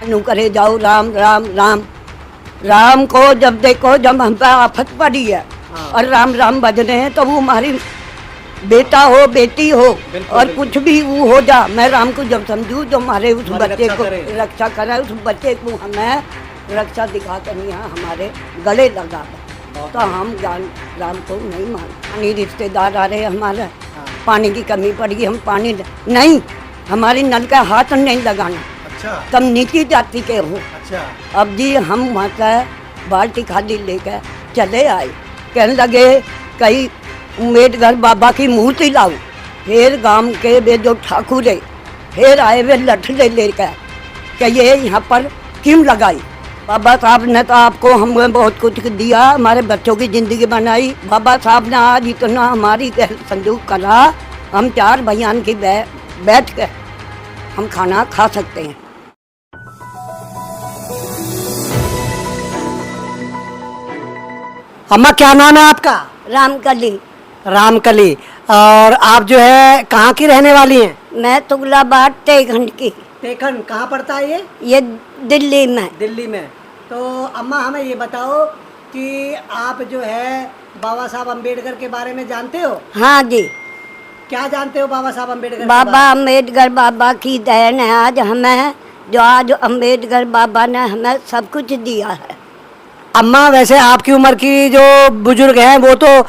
नु करे जाओ राम राम राम राम को जब देखो, जब हम पे आफत पड़ी है और राम राम बज रहे हैं तो वो हमारी बेटा हो बेटी हो और कुछ भी वो हो जा, मैं राम को जब समझू जो हमारे उस बच्चे को रक्षा करे, उस बच्चे को हमें रक्षा दिखा करनी है, हमारे गले लगा तो हम राम को नहीं मानते। पानी रिश्तेदार आ रहे हमारे, पानी की कमी पड़ेगी, हम पानी नहीं, हमारी नल का हाथ नहीं लगाना। अच्छा। तुम नीची जाति के हो। अच्छा। अब जी हम वहाँ से बाल्टी खाली लेकर चले आए, कहने लगे कई उम्मेदगर बाबा की मूर्ति लाओ। फिर गांव के वे जो ठाकुर है फिर आए वे लठड़े लेकर कि ये यहाँ पर क्यों लगाई। बाबा साहब ने तो आपको हमें बहुत कुछ दिया, हमारे बच्चों की ज़िंदगी बनाई। बाबा साहब ने आज इतना हमारी संजोग करा, हम 4 बयान की बैठ कर हम खाना खा सकते हैं। अम्मा क्या नाम है आपका? रामकली। रामकली। और आप जो है कहाँ की रहने वाली हैं? मैं तुगलाबाद टेखंड की। टेखंड कहाँ पड़ता है ये दिल्ली में। दिल्ली में। तो अम्मा हमें ये बताओ कि आप जो है बाबा साहब अम्बेडकर के बारे में जानते हो? हाँ जी। क्या जानते हो बाबा साहब अम्बेडकर? बाबा अम्बेडकर बाबा की देन है आज हमें, जो आज अम्बेडकर बाबा ने हमें सब कुछ दिया है। अम्मा वैसे आपकी उम्र की जो बुजुर्ग हैं वो तो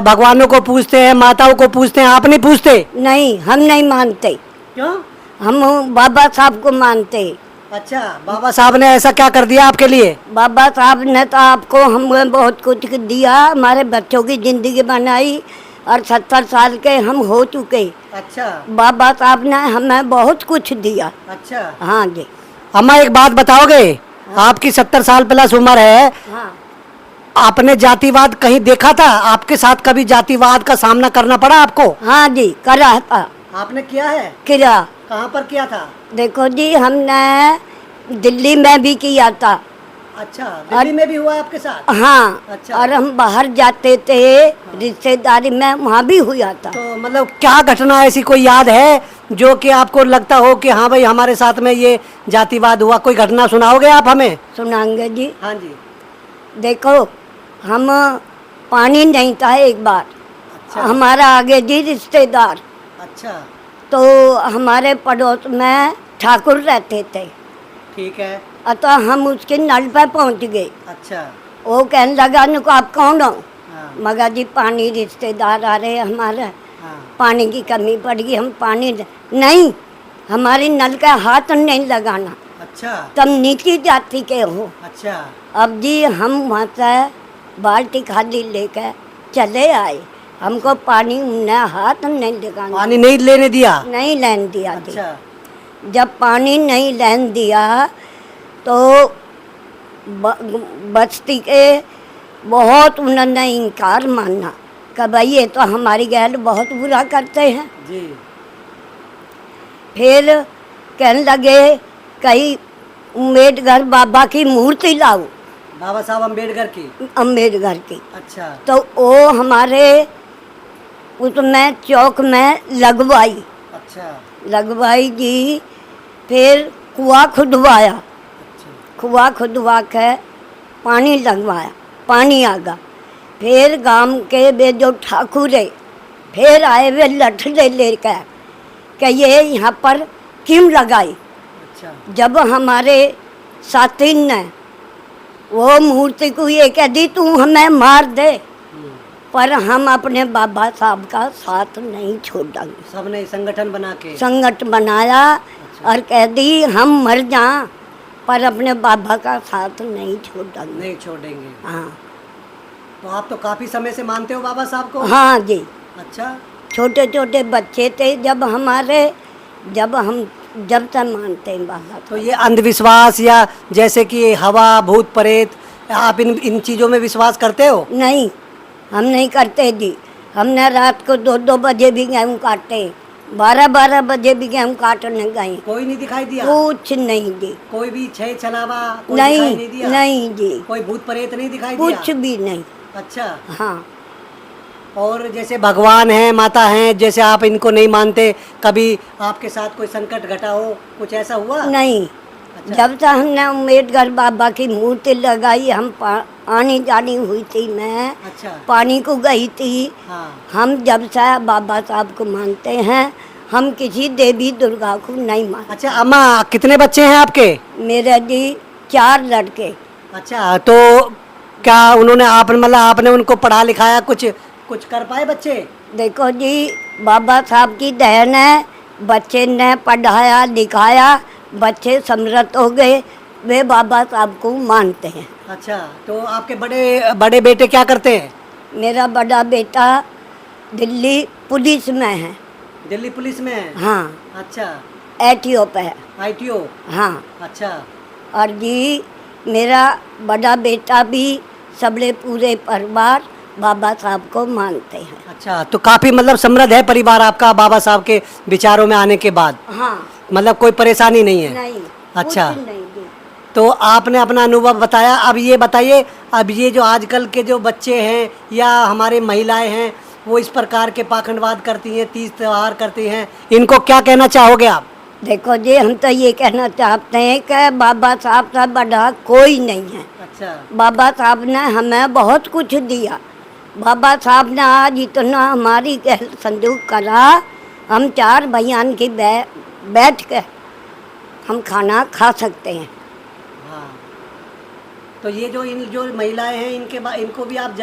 भगवानों को पूजते हैं, माताओं को पूजते हैं, आप नहीं पूजते? नहीं, हम नहीं मानते। क्यों? हम बाबा साहब को मानते। अच्छा, बाबा साहब ने ऐसा क्या कर दिया आपके लिए? बाबा साहब ने तो आपको हमें बहुत कुछ दिया, हमारे बच्चों की जिंदगी बनाई और 70 साल के हम हो चुके। अच्छा। बाबा साहब ने हमें बहुत कुछ दिया। अच्छा। हाँ जी। अम्मा एक बात बताओगे? हाँ। आपकी 70 साल प्लस उम्र है। हाँ। आपने जातिवाद कहीं देखा था? आपके साथ कभी जातिवाद का सामना करना पड़ा आपको? हाँ जी, करा था। आपने किया है? किया। कहाँ पर किया था? देखो जी, हमने दिल्ली में भी किया था। अच्छा, दिल्ली में भी हुआ आपके साथ? हाँ। अच्छा। और हम बाहर जाते थे रिश्तेदारी में, वहाँ भी हुआ था। तो मतलब क्या घटना ऐसी कोई याद है जो कि आपको लगता हो कि हाँ भाई हमारे साथ में ये जातिवाद हुआ? कोई घटना सुनाओगे आप हमें? सुनाएंगे जी। हाँ जी। देखो, हम पानी नहीं था एक बार। अच्छा। हमारा आगे जी रिश्तेदार। अच्छा। तो हमारे पड़ोस में ठाकुर रहते थे। ठीक है। अतः हम उसके नल पर पहुंच गए। अच्छा। वो कहने लगा नुको आप कौन हो? हाँ। मगर जी पानी रिश्तेदार आ रहे हमारे। हाँ। पानी की कमी पड़ेगी, हम पानी नहीं, हमारी नल का हाथ नहीं लगाना। अच्छा। तुम नीची जाति के हो। अच्छा। अब जी हम वहाँ से बाल्टी खाली लेकर चले आए, हमको पानी ने हाथ नहीं लगाना। पानी नहीं लेने दिया? नहीं लेने दिया। अच्छा। जब पानी नहीं लेने दिया तो बस्ती के बहुत उन्होंने इनकार माना कि भाई ये तो हमारी गैर बहुत बुरा करते हैं। जी। फिर कहने लगे कई अम्बेडकर बाबा की मूर्ति लाओ। बाबा साहब अम्बेडकर की? अम्बेडकर की। अच्छा। तो वो हमारे उसमें चौक में लगवाई। अच्छा। लगवाई जी। फिर कुआं खुदवाया। अच्छा। कुआं खुदवा के पानी लगवाया, पानी आ गया। फिर गांव के वे जो ठाकुर है फिर आए वे लठड़े लेकर कि ये यहाँ पर क्यों लगाई। अच्छा। जब हमारे साथी ने वो मूर्ति को ये कह दी तू हमें मार दे, पर हम अपने बाबा साहब का साथ नहीं छोड़ेंगे। सबने संगठन बना के संगठन बनाया। अच्छा। और कह दी हम मर जा पर अपने बाबा का साथ नहीं छोड़ेंगे। नहीं छोड़ेंगे। हाँ। तो आप तो काफी समय से मानते हो बाबा साहब को? हाँ जी। अच्छा। छोटे छोटे बच्चे थे जब हमारे, जब तक मानते हैं बाबा। तो ये अंधविश्वास या जैसे कि हवा भूत प्रेत, आप इन चीज़ों में विश्वास करते हो? नहीं, हम नहीं करते जी। हमने रात को 2-2 बजे भी गेहूँ काटे, 12-12 बजे भी गेहूँ काटने गए। कोई नहीं दिखाई दिया? कुछ नहीं जी। कोई भी छह छलावा कोई नहीं, दिखाई नहीं दिया? नहीं जी। कोई भूत प्रेत नहीं दिखाई दिया? कुछ भी नहीं। अच्छा। हाँ। और जैसे भगवान हैं, माता हैं, जैसे आप इनको नहीं मानते, कभी आपके साथ कोई संकट घटा हो, कुछ ऐसा हुआ? नहीं, जब से हमने अम्बेडकर बाबा की मूर्ति लगाई, हम आनी जानी हुई थी, मैं अच्छा। पानी को गई थी। हाँ। हम जब से बाबा साहब को मानते हैं, हम किसी देवी दुर्गा को नहीं मानते। अच्छा अम्मा, कितने बच्चे हैं आपके? मेरे जी 4 लड़के। अच्छा, तो क्या उन्होंने आपने उनको पढ़ा लिखाया, कुछ कुछ कर पाए बच्चे? देखो जी, बाबा साहब की देन है, बच्चे ने पढ़ाया लिखाया, बच्चे समृद्ध हो गए, वे बाबा साहब को मानते हैं। अच्छा, तो आपके बड़े बड़े बेटे क्या करते हैं? मेरा बड़ा बेटा दिल्ली पुलिस में है। दिल्ली पुलिस में है? हाँ, अच्छा। एटीओ पे है। आईटीओ? हाँ। अच्छा। और जी मेरा बड़ा बेटा भी, सबले पूरे परिवार बाबा साहब को मानते हैं। अच्छा, तो काफी समृद्ध है परिवार आपका बाबा साहब के विचारों में आने के बाद? हाँ। कोई परेशानी नहीं है? नहीं। अच्छा। कुछ नहीं जी। तो आपने अपना अनुभव बताया, अब ये बताइए, अब ये जो आजकल के जो बच्चे हैं या हमारे महिलाएं हैं, वो इस प्रकार के पाखंडवाद करती हैं, तीज त्योहार करती हैं, इनको क्या कहना चाहोगे आप? देखो जी, हम तो ये कहना चाहते हैं कि बाबा साहब से बड़ा कोई नहीं है। अच्छा। बाबा साहब ने हमें बहुत कुछ दिया। बाबा साहब ने आज इतना हमारी संजोग करा, हम 4 बयान की बैठ के हम खाना खा सकते हैं। हाँ, तो ये जो महिलाएं हैं, इनको भी आप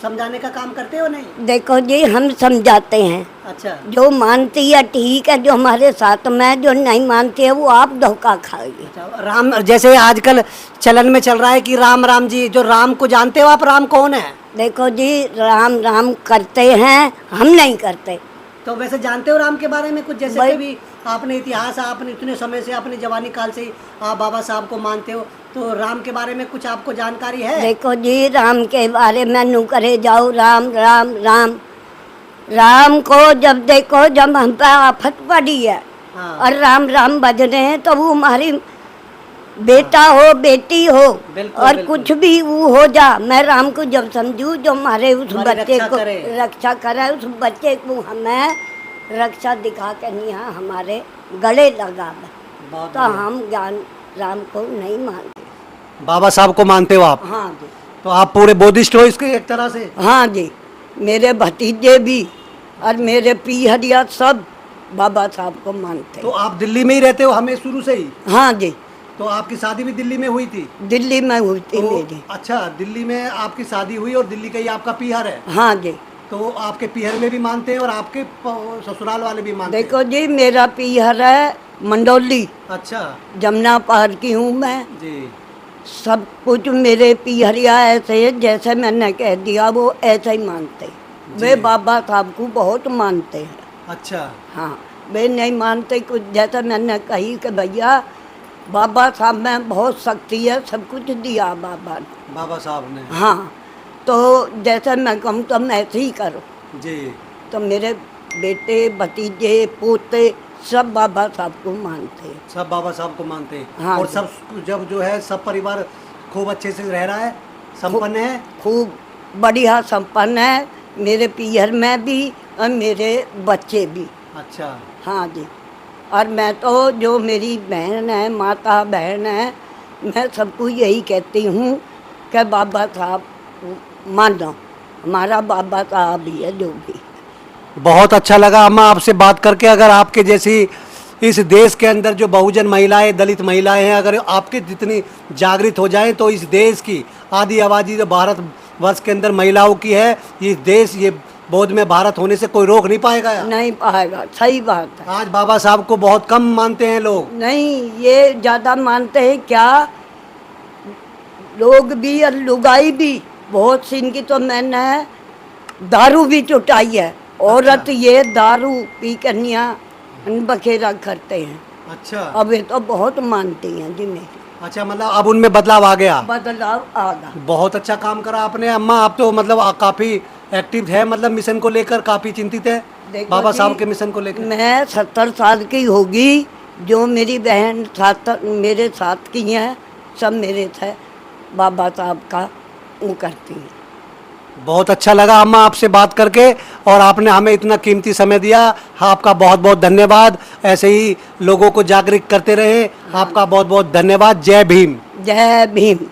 समझाने का काम करते हो नहीं? देखो जी, हम समझाते हैं। अच्छा। जो मानती है ठीक है, जो हमारे साथ में जो नहीं मानती है वो आप धोखा खाएगी। अच्छा, राम जैसे आजकल चलन में चल रहा है कि राम राम जी, जो राम को जानते हो आप, राम कौन है? देखो जी, राम राम करते हैं, हम नहीं करते। तो वैसे जानते हो राम के बारे में कुछ? जैसे कि भी आपने इतिहास, आपने इतने समय से, अपने जवानी काल से ही आप बाबा साहब को मानते हो, तो राम के बारे में कुछ आपको जानकारी है? देखो जी, राम के बारे में नू करे जाओ, राम राम राम। राम को जब देखो, जब हम पे आफत पड़ी है। हाँ। और राम राम बज रहे हैं, तो वो हमारी बेटा हो बेटी हो बिल्कुल, और बिल्कुल। कुछ भी वो हो जा, मैं राम को जब समझू, जो हमारे उस बच्चे को रक्षा करे, उस बच्चे को हमें रक्षा दिखा के नहीं हमारे गले लगा दे, तो हम ज्ञान राम को नहीं मानते। बाबा साहब को मानते हो आप? हाँ जी। तो आप पूरे बुद्धिस्ट हो इसके एक तरह से? हाँ जी, मेरे भतीजे भी और मेरे पीहरिया सब बाबा साहब को मानते। तो आप दिल्ली में ही रहते हो हमें शुरू से ही? हाँ जी। तो आपकी शादी भी दिल्ली में हुई थी? दिल्ली में हुई थी तो, मेरी। अच्छा, दिल्ली में आपकी शादी हुई और दिल्ली का ही आपका पीहर है? हाँ जी। तो आपके पीहर में भी मानते हैं और आपके ससुराल वाले भी मानते हैं? देखो जी, मेरा पीहर है मंडोली। अच्छा। जमुना पार की हूँ मैं जी। सब कुछ मेरे पीहरिया ऐसे, जैसे मैंने कह दिया वो ऐसे ही मानते। वे बाबा साहब को बहुत मानते हैं। अच्छा। हाँ, वे नहीं मानते कुछ, जैसे मैंने कही कि भैया बाबा साहब में बहुत शक्ति है, सब कुछ दिया बाबा साहब ने। हाँ, तो जैसे मैं कहूँ तो मैं ऐसे ही करो जी। तो मेरे बेटे भतीजे पोते सब बाबा साहब को मानते हैं। सब बाबा साहब को मानते हैं। हाँ और जी। सब जब जो है सब परिवार खूब अच्छे से रह रहा है, संपन्न है? खूब बढ़िया संपन्न है, मेरे पीहर में भी और मेरे बच्चे भी। अच्छा। हाँ जी। और मैं तो, जो मेरी बहन है, माता बहन है, मैं सबको यही कहती हूँ कि बाबा साहब मानो, हमारा बाबा साहब ही है जो भी। बहुत अच्छा लगा अम्मा आपसे बात करके। अगर आपके जैसी इस देश के अंदर जो बहुजन महिलाएं, दलित महिलाएं हैं, अगर आपके जितनी जागृत हो जाएं, तो इस देश की आधी आबादी जो भारत वर्ष के अंदर महिलाओं की है, ये देश, ये बौद्ध में भारत होने से कोई रोक नहीं पाएगा? नहीं पाएगा, सही बात है। आज बाबा साहब को बहुत कम मानते हैं लोग। नहीं, ये ज़्यादा मानते हैं क्या, लोग भी और लुगाई भी बहुत सी। इनकी तो मैंने दारू भी चुटाई है। औरत ये दारू पी कन्या बखेरा करते हैं। अच्छा। अब ये तो बहुत मानती हैं जी मेरी। अच्छा, अब उनमें बदलाव आ गया? बदलाव आ गया। बहुत अच्छा काम करा आपने अम्मा। आप तो काफी एक्टिव है, मिशन को लेकर काफी चिंतित है, बाबा साहब के मिशन को लेकर। मैं 70 साल की होगी, जो मेरी बहन मेरे साथ की हैं, सब मेरे थे बाबा साहब का वो करती हैं। बहुत अच्छा लगा अम्मा आपसे बात करके। और आपने हमें इतना कीमती समय दिया। आपका बहुत बहुत धन्यवाद। ऐसे ही लोगों को जागरूक करते रहे। आपका बहुत बहुत धन्यवाद। जय भीम। जय भीम।